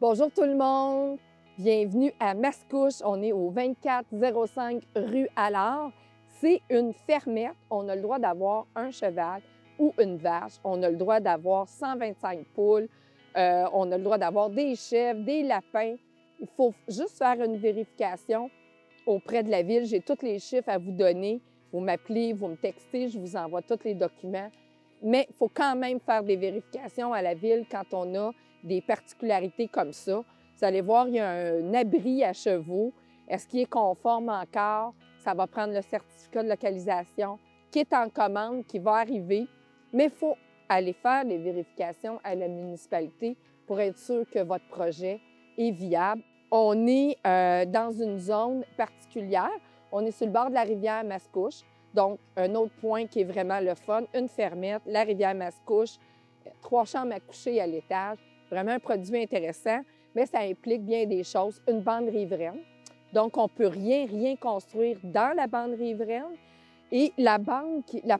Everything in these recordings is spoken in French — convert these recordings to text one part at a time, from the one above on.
Bonjour tout le monde, bienvenue à Mascouche. On est au 2405 rue Allard. C'est une fermette. On a le droit d'avoir un cheval ou une vache. On a le droit d'avoir 125 poules. On a le droit d'avoir des chèvres, des lapins. Il faut juste faire une vérification auprès de la ville. J'ai tous les chiffres à vous donner. Vous m'appelez, vous me textez, je vous envoie tous les documents. Mais il faut quand même faire des vérifications à la ville quand on a des particularités comme ça. Vous allez voir, il y a un abri à chevaux. Est-ce qu'il est conforme encore? Ça va prendre le certificat de localisation qui est en commande, qui va arriver. Mais il faut aller faire des vérifications à la municipalité pour être sûr que votre projet est viable. On est dans une zone particulière. On est sur le bord de la rivière Mascouche. Donc, un autre point qui est vraiment le fun, une fermette, la rivière Mascouche, 3 chambres à coucher à l'étage. Vraiment un produit intéressant, mais ça implique bien des choses. Une bande riveraine. Donc, on ne peut rien construire dans la bande riveraine. Et la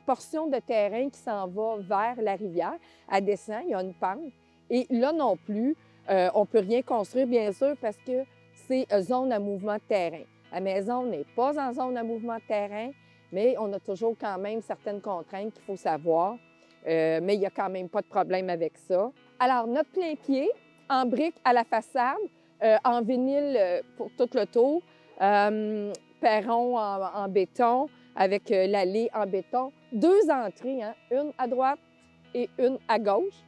portion de terrain qui s'en va vers la rivière, elle descend, il y a une pente. Et là non plus, on ne peut rien construire, bien sûr, parce que c'est zone à mouvement de terrain. La maison n'est pas en zone à mouvement de terrain, mais on a toujours quand même certaines contraintes qu'il faut savoir. Mais il n'y a quand même pas de problème avec ça. Alors, notre plein-pied, en briques à la façade, en vinyle pour tout le tour, perron en béton, avec l'allée en béton. 2 entrées, hein? Une à droite et une à gauche.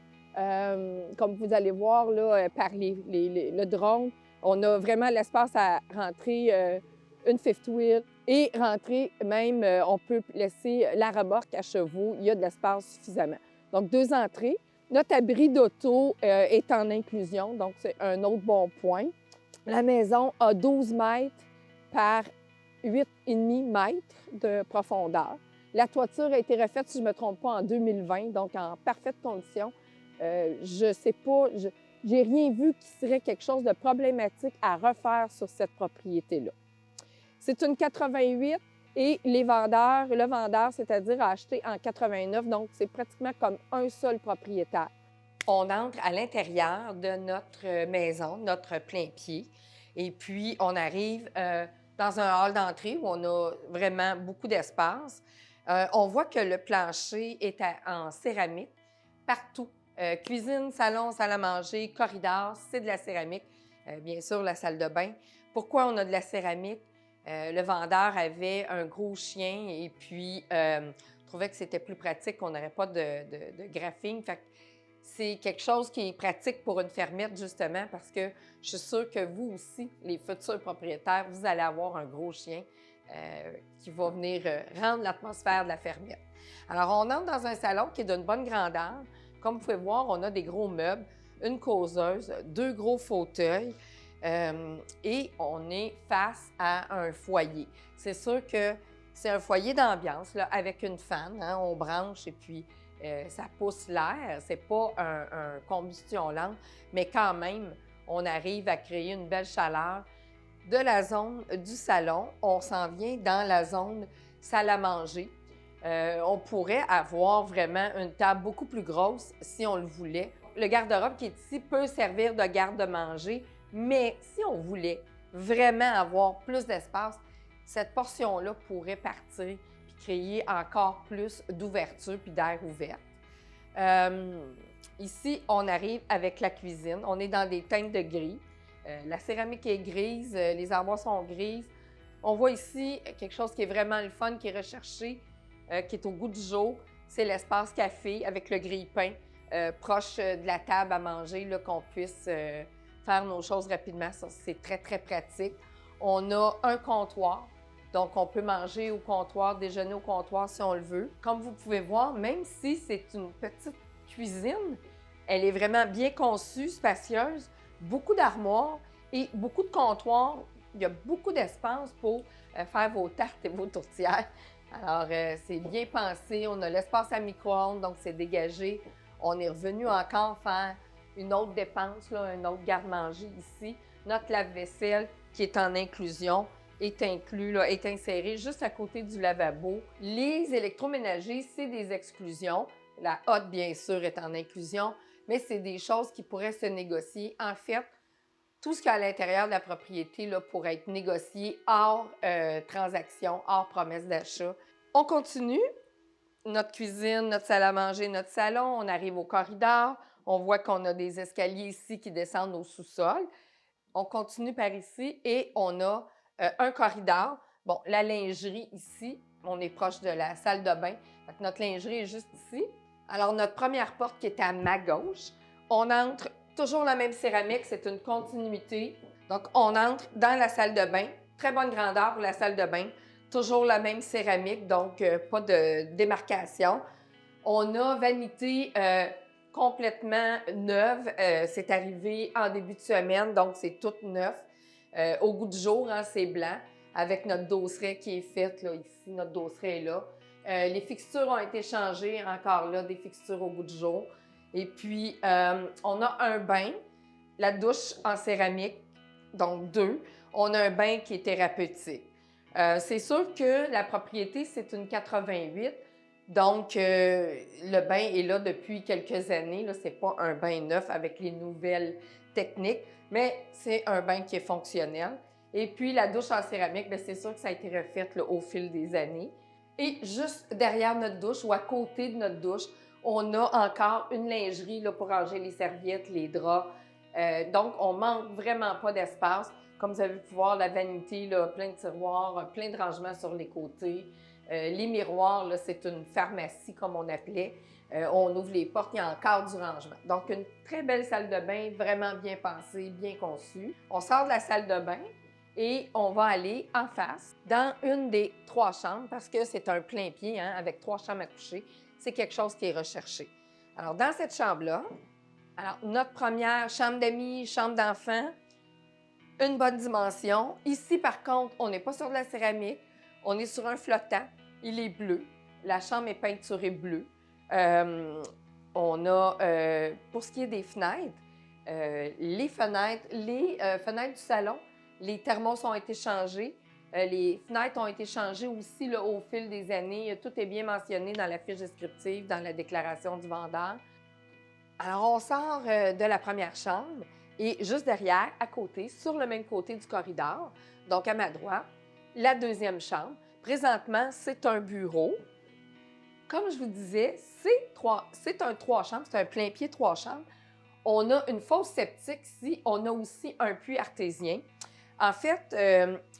Comme vous allez voir là, par le drone, on a vraiment l'espace à rentrer une fifth wheel et rentrer même, on peut laisser la remorque à chevaux. Il y a de l'espace suffisamment. Donc, 2 entrées. Notre abri d'auto est en inclusion, donc c'est un autre bon point. La maison a 12 mètres par 8,5 mètres de profondeur. La toiture a été refaite, si je ne me trompe pas, en 2020, donc en parfaite condition. Je ne sais pas, j'ai rien vu qui serait quelque chose de problématique à refaire sur cette propriété-là. C'est une 88 et le vendeur, c'est-à-dire, a acheté en 89, donc c'est pratiquement comme un seul propriétaire. On entre à l'intérieur de notre maison, notre plein-pied, et puis on arrive dans un hall d'entrée où on a vraiment beaucoup d'espace. On voit que le plancher est en céramique partout. Cuisine, salon, salle à manger, corridor, c'est de la céramique. Bien sûr, la salle de bain. Pourquoi on a de la céramique? Le vendeur avait un gros chien et puis trouvait que c'était plus pratique qu'on n'aurait pas de graphing. Fait que c'est quelque chose qui est pratique pour une fermette, justement, parce que je suis sûre que vous aussi, les futurs propriétaires, vous allez avoir un gros chien qui va venir rendre l'atmosphère de la fermette. Alors, on entre dans un salon qui est d'une bonne grandeur. Comme vous pouvez voir, on a des gros meubles, une causeuse, 2 gros fauteuils. Et on est face à un foyer. C'est sûr que c'est un foyer d'ambiance là, avec une fan, hein, on branche et puis ça pousse l'air. C'est pas un combustion lente, mais quand même, on arrive à créer une belle chaleur. De la zone du salon, on s'en vient dans la zone salle à manger. On pourrait avoir vraiment une table beaucoup plus grosse si on le voulait. Le garde-robe qui est ici peut servir de garde-manger, mais si on voulait vraiment avoir plus d'espace, cette portion-là pourrait partir et créer encore plus d'ouverture puis d'air ouvert. Ici, on arrive avec la cuisine. On est dans des teintes de gris. La céramique est grise, les armoires sont grises. On voit ici quelque chose qui est vraiment le fun, qui est recherché, qui est au goût du jour. C'est l'espace café avec le grille-pain proche de la table à manger, là, qu'on puisse faire nos choses rapidement. Ça, c'est très, très pratique. On a un comptoir, donc on peut manger au comptoir, déjeuner au comptoir si on le veut. Comme vous pouvez voir, même si c'est une petite cuisine, elle est vraiment bien conçue, spacieuse, beaucoup d'armoires et beaucoup de comptoirs. Il y a beaucoup d'espace pour faire vos tartes et vos tourtières. Alors, c'est bien pensé. On a l'espace à micro-ondes, donc c'est dégagé. On est revenu encore faire une autre dépense, là, un autre garde-manger ici. Notre lave-vaisselle, qui est en inclusion, est inclus, là, est inséré juste à côté du lavabo. Les électroménagers, c'est des exclusions. La hotte, bien sûr, est en inclusion, mais c'est des choses qui pourraient se négocier. En fait, tout ce qu'il y a à l'intérieur de la propriété là, pourrait être négocié hors transaction, hors promesse d'achat. On continue. Notre cuisine, notre salle à manger, notre salon, on arrive au corridor. On voit qu'on a des escaliers ici qui descendent au sous-sol. On continue par ici et on a un corridor. Bon, la lingerie ici, on est proche de la salle de bain. Donc, notre lingerie est juste ici. Alors, notre première porte qui est à ma gauche, on entre toujours la même céramique, c'est une continuité. Donc, on entre dans la salle de bain. Très bonne grandeur pour la salle de bain. Toujours la même céramique, donc pas de démarcation. On a vanité complètement neuve. C'est arrivé en début de semaine, donc c'est tout neuf. Au goût du jour, hein, c'est blanc, avec notre dosseret qui est faite là, ici. Notre dosseret est là. Les fixtures ont été changées, encore là, des fixtures au goût du jour. Et puis, on a un bain, la douche en céramique, donc 2. On a un bain qui est thérapeutique. C'est sûr que la propriété, c'est une 88. Donc, le bain est là depuis quelques années. Ce n'est pas un bain neuf avec les nouvelles techniques, mais c'est un bain qui est fonctionnel. Et puis, la douche en céramique, c'est sûr que ça a été refait là, au fil des années. Et juste derrière notre douche ou à côté de notre douche, on a encore une lingerie là, pour ranger les serviettes, les draps. Donc, on manque vraiment pas d'espace. Comme vous avez pu voir, la vanité, là, plein de tiroirs, plein de rangements sur les côtés. Les miroirs, là, c'est une pharmacie, comme on appelait. On ouvre les portes, il y a encore du rangement. Donc, une très belle salle de bain, vraiment bien pensée, bien conçue. On sort de la salle de bain et on va aller en face dans une des 3 chambres parce que c'est un plein pied, hein, avec 3 chambres à coucher. C'est quelque chose qui est recherché. Alors, dans cette chambre-là, notre première chambre d'amis, chambre d'enfants, une bonne dimension. Ici, par contre, on n'est pas sur de la céramique. On est sur un flottant. Il est bleu. La chambre est peinturée bleue. On a, pour ce qui est des fenêtres, les fenêtres du salon, les thermos ont été changés. Les fenêtres ont été changées aussi là, au fil des années. Tout est bien mentionné dans la fiche descriptive, dans la déclaration du vendeur. Alors, on sort de la première chambre. Et juste derrière, à côté, sur le même côté du corridor, donc à ma droite, la deuxième chambre. Présentement, c'est un bureau. Comme je vous disais, c'est un 3 chambres, c'est un plein pied 3 chambres. On a une fosse septique ici. On a aussi un puits artésien. En fait,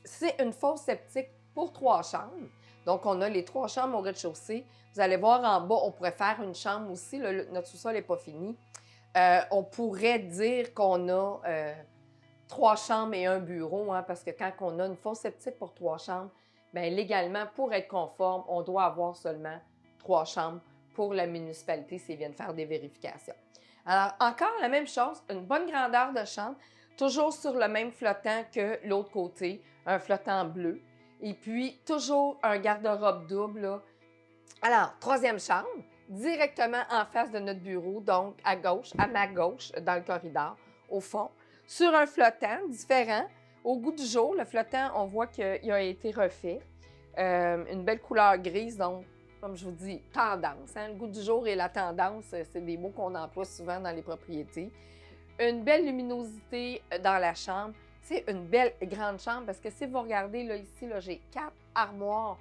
c'est une fosse septique pour 3 chambres. Donc, on a les 3 chambres au rez-de-chaussée. Vous allez voir en bas, on pourrait faire une chambre aussi. Notre sous-sol n'est pas fini. On pourrait dire qu'on a 3 chambres et un bureau, hein, parce que quand on a une fosse septique pour 3 chambres, bien, légalement, pour être conforme, on doit avoir seulement 3 chambres pour la municipalité s'ils viennent faire des vérifications. Alors, encore la même chose, une bonne grandeur de chambre, toujours sur le même flottant que l'autre côté, un flottant bleu. Et puis, toujours un garde-robe double, là. Alors, 3e chambre, directement en face de notre bureau, donc à gauche, à ma gauche, dans le corridor, au fond, sur un flottant différent. Au goût du jour, le flottant, on voit qu'il a été refait. Une belle couleur grise, donc, comme je vous dis, tendance. Hein? Le goût du jour et la tendance, c'est des mots qu'on emploie souvent dans les propriétés. Une belle luminosité dans la chambre. C'est une belle grande chambre parce que si vous regardez là, ici, là, j'ai 4 armoires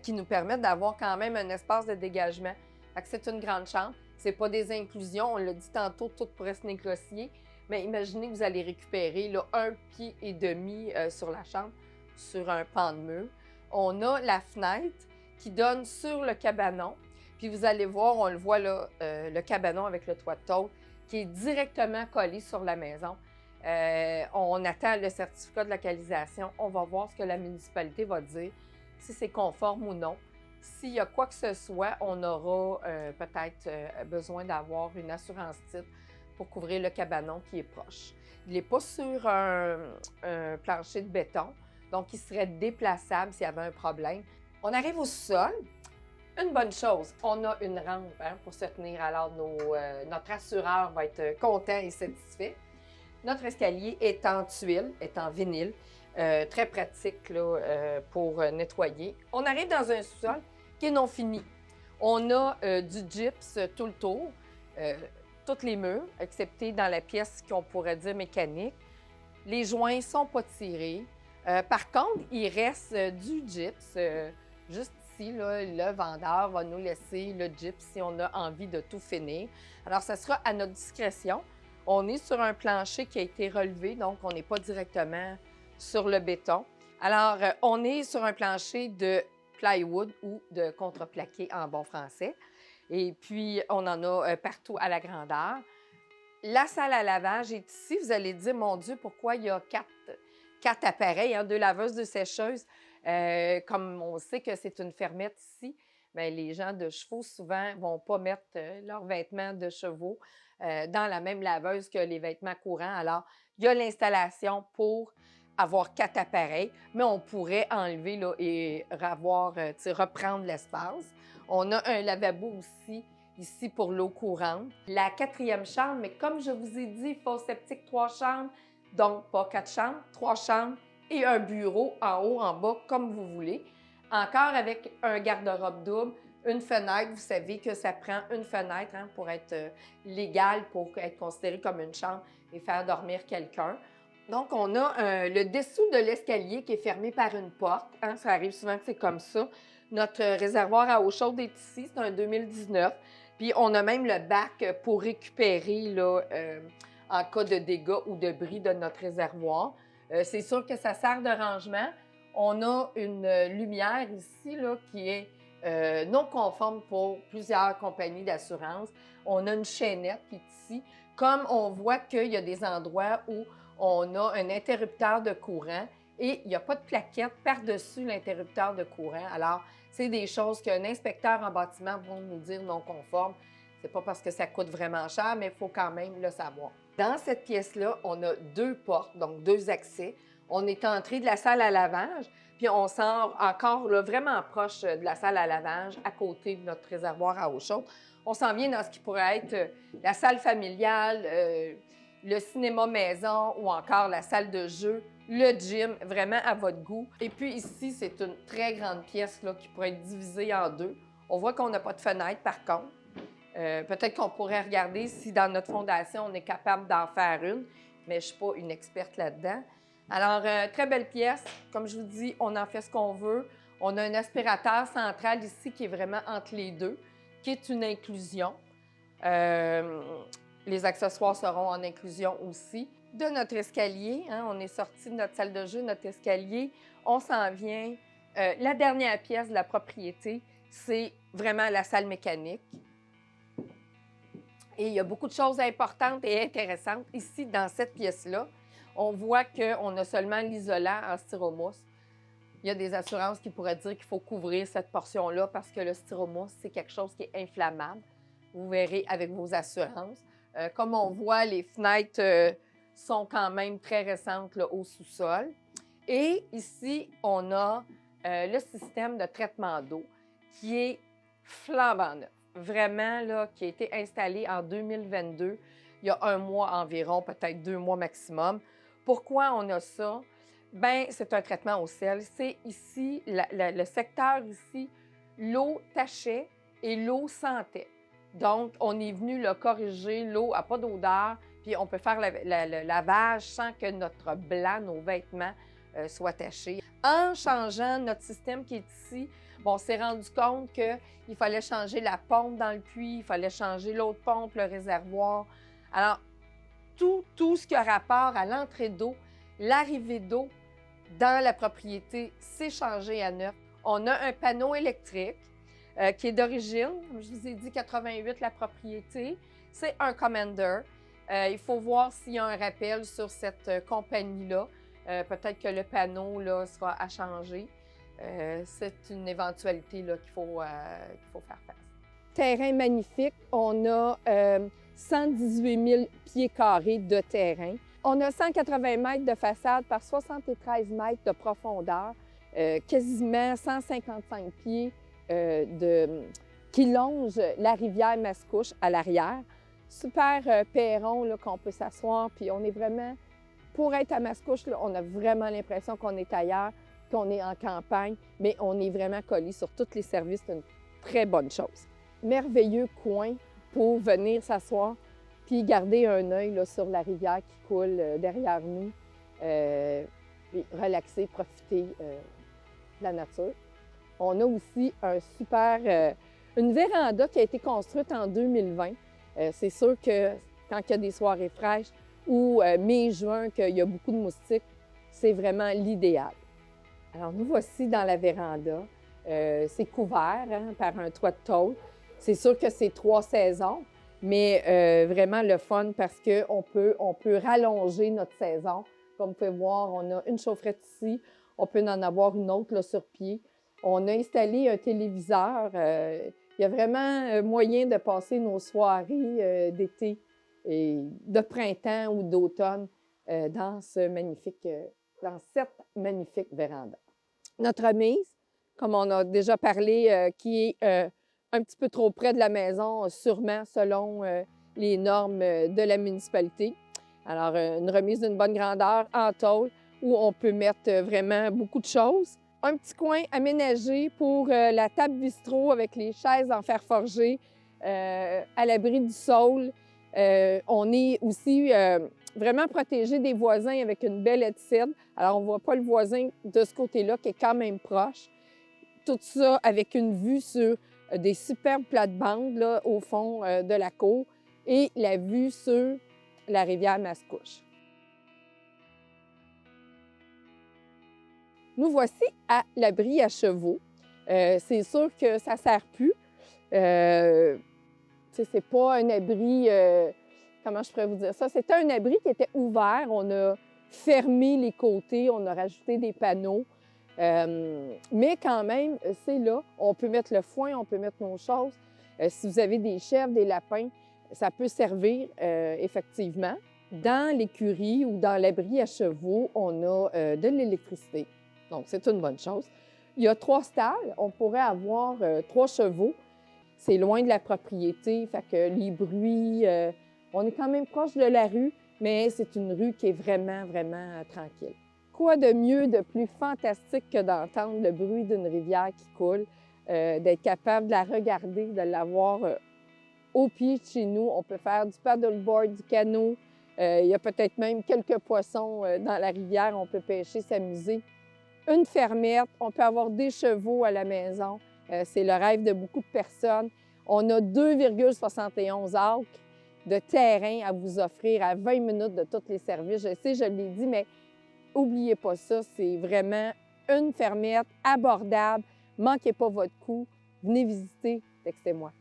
qui nous permettent d'avoir quand même un espace de dégagement. C'est une grande chambre. Ce n'est pas des inclusions. On l'a dit tantôt, tout pourrait se négocier. Mais imaginez que vous allez récupérer là, 1,5 pied sur la chambre, sur un pan de mur. On a la fenêtre qui donne sur le cabanon. Puis vous allez voir, on le voit là, le cabanon avec le toit de tôle qui est directement collé sur la maison. On attend le certificat de localisation. On va voir ce que la municipalité va dire, si c'est conforme ou non. S'il y a quoi que ce soit, on aura peut-être besoin d'avoir une assurance titre pour couvrir le cabanon qui est proche. Il n'est pas sur un plancher de béton, donc il serait déplaçable s'il y avait un problème. On arrive au sol. Une bonne chose, on a une rampe pour se tenir, alors notre assureur va être content et satisfait. Notre escalier est en tuile, est en vinyle, très pratique là, pour nettoyer. On arrive dans un sous-sol qui est non fini. On a du gyps tout le tour, tous les murs, excepté dans la pièce qu'on pourrait dire mécanique. Les joints ne sont pas tirés. Par contre, il reste du gyps. Juste ici, là, le vendeur va nous laisser le gyps si on a envie de tout finir. Alors, ça sera à notre discrétion. On est sur un plancher qui a été relevé, donc on n'est pas directement sur le béton. Alors, on est sur un plancher de plywood ou de contreplaqué en bon français. Et puis, on en a partout à la grandeur. La salle à lavage est ici. Vous allez dire, mon Dieu, pourquoi il y a quatre appareils, hein, 2 laveuses, 2 sécheuses. Comme on sait que c'est une fermette ici, bien, les gens de chevaux, souvent, ne vont pas mettre leurs vêtements de chevaux dans la même laveuse que les vêtements courants. Alors, il y a l'installation pour avoir 4 appareils, mais on pourrait enlever là, et reprendre l'espace. On a un lavabo aussi ici pour l'eau courante. La 4e chambre, mais comme je vous ai dit, fosse septique 3 chambres, donc pas 4 chambres, 3 chambres et un bureau en haut, en bas, comme vous voulez. Encore avec un garde-robe double, une fenêtre. Vous savez que ça prend une fenêtre hein, pour être légal, pour être considéré comme une chambre et faire dormir quelqu'un. Donc, on a le dessous de l'escalier qui est fermé par une porte. Hein, ça arrive souvent que c'est comme ça. Notre réservoir à eau chaude est ici, c'est un 2019. Puis, on a même le bac pour récupérer là, en cas de dégâts ou de bris de notre réservoir. C'est sûr que ça sert de rangement. On a une lumière ici là, qui est non conforme pour plusieurs compagnies d'assurance. On a une chaînette qui est ici. Comme on voit qu'il y a des endroits où on a un interrupteur de courant et il n'y a pas de plaquette par-dessus l'interrupteur de courant. Alors, c'est des choses qu'un inspecteur en bâtiment va nous dire non conformes. Ce n'est pas parce que ça coûte vraiment cher, mais il faut quand même le savoir. Dans cette pièce-là, on a 2 portes, donc 2 accès. On est entré de la salle à lavage, puis on sort encore là, vraiment proche de la salle à lavage, à côté de notre réservoir à eau chaude. On s'en vient dans ce qui pourrait être la salle familiale, le cinéma maison ou encore la salle de jeu, le gym, vraiment à votre goût. Et puis ici, c'est une très grande pièce là, qui pourrait être divisée en 2. On voit qu'on n'a pas de fenêtre par contre. Peut-être qu'on pourrait regarder si dans notre fondation, on est capable d'en faire une, mais je ne suis pas une experte là-dedans. Alors, très belle pièce. Comme je vous dis, on en fait ce qu'on veut. On a un aspirateur central ici qui est vraiment entre les deux, qui est une inclusion. Les accessoires seront en inclusion aussi. De notre escalier, hein, on est sorti de notre salle de jeu, notre escalier, on s'en vient. La dernière pièce de la propriété, c'est vraiment la salle mécanique. Et il y a beaucoup de choses importantes et intéressantes ici dans cette pièce-là. On voit qu'on a seulement l'isolant en styromousse. Il y a des assurances qui pourraient dire qu'il faut couvrir cette portion-là parce que le styromousse, c'est quelque chose qui est inflammable. Vous verrez avec vos assurances. Comme on voit, les fenêtres sont quand même très récentes là, au sous-sol. Et ici, on a le système de traitement d'eau qui est flambant neuf. Vraiment, là, qui a été installé en 2022, il y a 1 mois environ, peut-être 2 mois maximum. Pourquoi on a ça? Bien, c'est un traitement au sel. C'est ici, le secteur ici, l'eau tachait et l'eau sentait. Donc, on est venu le corriger, l'eau n'a pas d'odeur, puis on peut faire le lavage sans que notre blanc, nos vêtements, soient tachés. En changeant notre système qui est ici, bon, on s'est rendu compte qu'il fallait changer la pompe dans le puits, il fallait changer l'autre pompe, le réservoir. Alors, tout ce qui a rapport à l'entrée d'eau, l'arrivée d'eau dans la propriété, c'est changé à neuf. On a un panneau électrique qui est d'origine, comme je vous ai dit, 88 la propriété. C'est un Commander. Il faut voir s'il y a un rappel sur cette compagnie-là. Peut-être que le panneau là, sera à changer. C'est une éventualité là, qu'il faut faire face. Terrain magnifique. On a 118 000 pieds carrés de terrain. On a 180 mètres de façade par 73 mètres de profondeur, quasiment 155 pieds qui longe la rivière Mascouche à l'arrière. Super perron là, qu'on peut s'asseoir, puis on est vraiment, pour être à Mascouche, là, on a vraiment l'impression qu'on est ailleurs, qu'on est en campagne, mais on est vraiment collé sur tous les services. C'est une très bonne chose. Merveilleux coin pour venir s'asseoir puis garder un œil là, sur la rivière qui coule derrière nous. puis relaxer, profiter de la nature. On a aussi une véranda qui a été construite en 2020. C'est sûr que quand il y a des soirées fraîches ou mai-juin, qu'il y a beaucoup de moustiques, c'est vraiment l'idéal. Alors, nous voici dans la véranda. C'est couvert par un toit de tôle. C'est sûr que c'est 3 saisons, mais vraiment le fun parce qu'on peut rallonger notre saison. Comme vous pouvez voir, on a une chaufferette ici. On peut en avoir une autre là, sur pied. On a installé un téléviseur. Il y a vraiment moyen de passer nos soirées d'été et de printemps ou d'automne dans cette magnifique véranda. Notre remise, comme on a déjà parlé, qui est un petit peu trop près de la maison, sûrement selon les normes de la municipalité. Alors, une remise d'une bonne grandeur en tôle où on peut mettre vraiment beaucoup de choses. Un petit coin aménagé pour la table bistrot avec les chaises en fer forgé à l'abri du sol. On est aussi vraiment protégé des voisins avec une belle haie de cèdre. Alors, on ne voit pas le voisin de ce côté-là qui est quand même proche. Tout ça avec une vue sur des superbes plates-bandes là, au fond de la cour et la vue sur la rivière Mascouche. Nous voici à l'abri à chevaux. C'est sûr que ça ne sert plus. C'est pas un abri, comment je pourrais vous dire ça? C'était un abri qui était ouvert. On a fermé les côtés, on a rajouté des panneaux. Mais quand même, c'est là. On peut mettre le foin, on peut mettre nos choses. Si vous avez des chèvres, des lapins, ça peut servir effectivement. Dans l'écurie ou dans l'abri à chevaux, on a de l'électricité. Donc, c'est une bonne chose. Il y a 3 stalles. On pourrait avoir 3 chevaux. C'est loin de la propriété, fait que les bruits, on est quand même proche de la rue, mais c'est une rue qui est vraiment, vraiment tranquille. Quoi de mieux, de plus fantastique que d'entendre le bruit d'une rivière qui coule, d'être capable de la regarder, de l'avoir au pied de chez nous. On peut faire du paddleboard, du canot. Il y a peut-être même quelques poissons dans la rivière. On peut pêcher, s'amuser. Une fermette, on peut avoir des chevaux à la maison. C'est le rêve de beaucoup de personnes. On a 2,71 acres de terrain à vous offrir à 20 minutes de tous les services. Je sais, je l'ai dit, mais n'oubliez pas ça. C'est vraiment une fermette abordable. Manquez pas votre coup. Venez visiter, textez-moi.